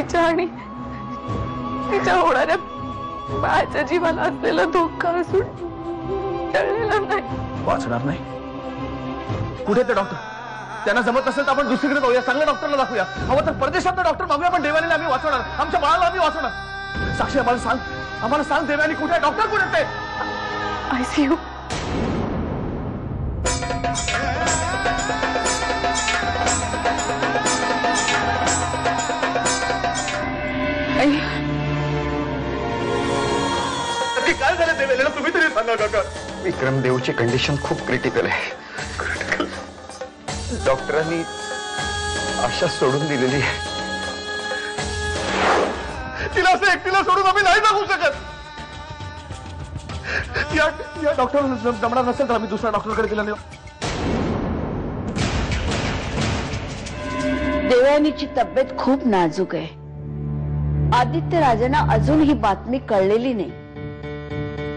तिच्या आणि तिच्या होणाऱ्या बाळाच्या जीवाला असलेला धोका असून टळलेला नाही. वाचणार नाही? कुठे ते डॉक्टर? त्यांना जमत नसेल तर आपण दुसरीकडे जाऊया, चांगल्या डॉक्टरला दाखवूया. हवं तर परदेशात डॉक्टर मागूया, पण देवानीला आम्ही वाचवणार, आमच्या बाळाला आम्ही वाचवणार. साक्षी आम्हाला सांग देवानी कुठे आहे? डॉक्टर कुठे ते? ICU. काय झालं देवेला? तुम्ही तरी सांगा काका. विक्रम देवची कंडिशन खूप क्रिटिकल आहे. डॉक्टरांनी आशा सोडून दिलेली आहे. तिला असं एकटीला सोडून आम्ही नाही जाऊ शकत. या डॉक्टर जमणार नसेल तर आम्ही दुसऱ्या डॉक्टरकडे गेला नाही. देवयानीची तब्येत खूप नाजूक आहे. आदित्य राजांना अजून ही बातमी कळलेली नाही.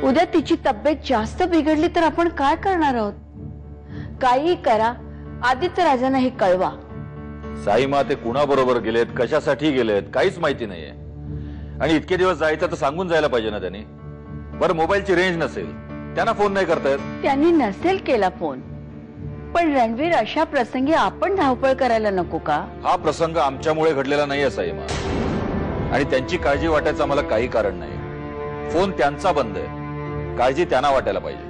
उद्या तिची तब्येत जास्त बिघडली तर आपण काय करणार आहोत? काही करा, आदित्य राजांना हे कळवा. साईमा ते कुणाबरोबर गेलेत, कशासाठी गेलेत काहीच माहिती नाहीये. आणि इतके दिवस जायचं तर सांगून जायला पाहिजे ना त्यांनी. बरं मोबाईलची रेंज नसेल, त्यांना फोन नाही करतायत. त्यांनी नसेल केला फोन, पण रणवीर अशा प्रसंगी आपण धावपळ करायला नको का? हा प्रसंग आमच्यामुळे घडलेला नाहीये साईमा, आणि त्यांची काळजी वाटायचं आम्हाला काही कारण नाही. फोन त्यांचा बंद आहे, काळजी त्यांना वाटायला पाहिजे.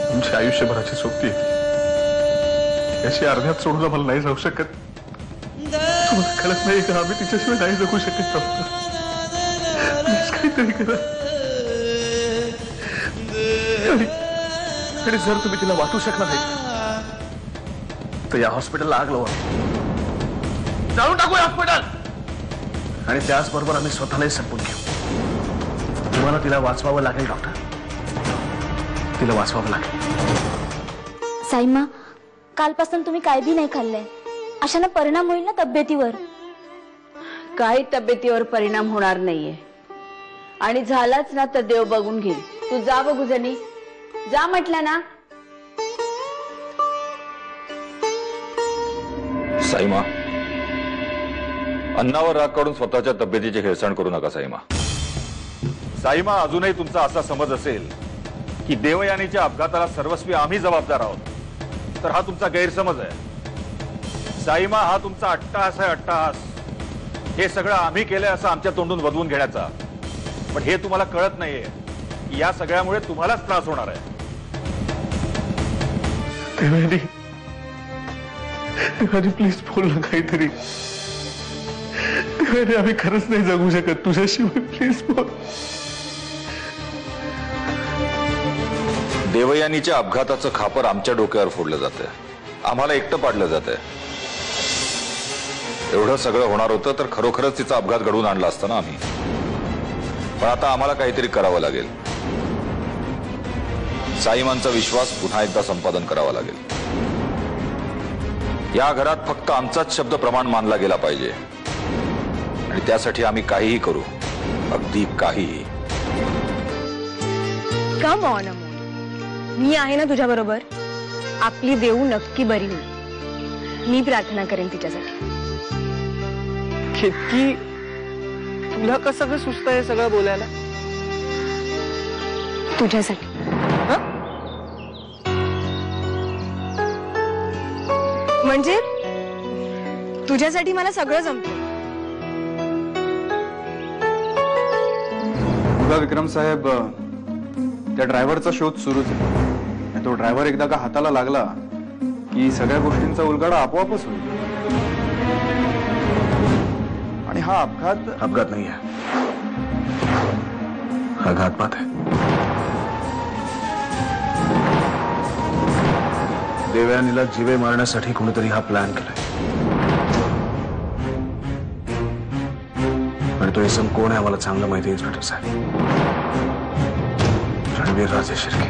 तुमच्या आयुष्यभराची सोबती याची अर्ध्यात सोडून आम्हाला नाही जाऊ शकत. तुम्हाला कळत नाही का? आम्ही तिच्याशिवाय नाही जगू शकत. काहीतरी करा. आणि जर तुम्ही तिला वाटू शकणार नाही तर या हॉस्पिटलला आग लावा, जाळून टाकूया हॉस्पिटल. आणि त्याचबरोबर आम्ही स्वतःलाही संपून घेऊ. तुम्हाला तिला वाचवावं लागेल डॉक्टर, तिला वाचवावं लागेल. साईमा, कालपासून तुम्ही काय बी नाही खाल्लंय, अशाने परिणाम होईल ना तब्येतीवर. काही तब्येतीवर परिणाम होणार नाहीये, आणि झालाच ना तर देव बघून घेईल. तू जा बघू जनी, जा म्हटलं ना. साईमा, अन्नावर राग काढून स्वतःच्या तब्येतीची हेळसांड करू नका साईमा. साईमा, अजूनही तुमचा असा समज असेल की देवयानीच्या अपघाताला सर्वस्वी आम्ही जबाबदार आहोत तर हा तुमचा गैरसमज आहे. साईमा, हा तुमचा अट्टहास आहे, अट्टहास. हे सगळं आम्ही केलंय असं आमच्या तोंडून वदवून घेण्याचा. पण हे तुम्हाला कळत नाहीये की या सगळ्यामुळे तुम्हालाच त्रास होणार आहे. देवानी प्लीज बोल ना काहीतरी. देवानी आम्ही खरंच नाही जगू शकत तुझ्याशिवाय. प्लीज बोल. देवयानीच्या अपघाताचं खापर आमच्या डोक्यावर फोडलं जातंय, आम्हाला एकटं पाडलं जातंय. एवढं सगळं होणार होतं तर खरोखरच तिचा अपघात घडवून आणला असता ना आम्ही. पण आता आम्हाला काहीतरी करावं लागेल. साईमांचा विश्वास पुन्हा एकदा संपादन करावा लागेल. या घरात फक्त आमचाच शब्द प्रमाण मानला गेला पाहिजे, आणि त्यासाठी आम्ही काहीही करू, अगदी काहीही. कम ऑन अमोल, मी आहे ना तुझ्या बरोबर. आपली देऊ नक्की बरी होईल. मी प्रार्थना करेन तिच्यासाठी. किती तुला कसं सुचतं हे सगळं बोलायला? तुझ्यासाठी. म्हणजे तुझ्यासाठी मला सगळं जमतं. बघा विक्रम साहेब, त्या ड्रायव्हरचा शोध सुरूच आहे. तो ड्रायव्हर एकदा का हाताला लागला की सगळ्या गोष्टींचा उलगडा आपोआपच होईल. आणि हा अपघात नाही आहे, हा घातपात आहे. देवयानीला जीवे मारण्यासाठी कोणीतरी हा प्लॅन केलाय. आणि तो इसम कोण आहे आम्हाला चांगलं माहिती. इन्स्पेक्टर साहेब, रणवीर राजे शिर्के.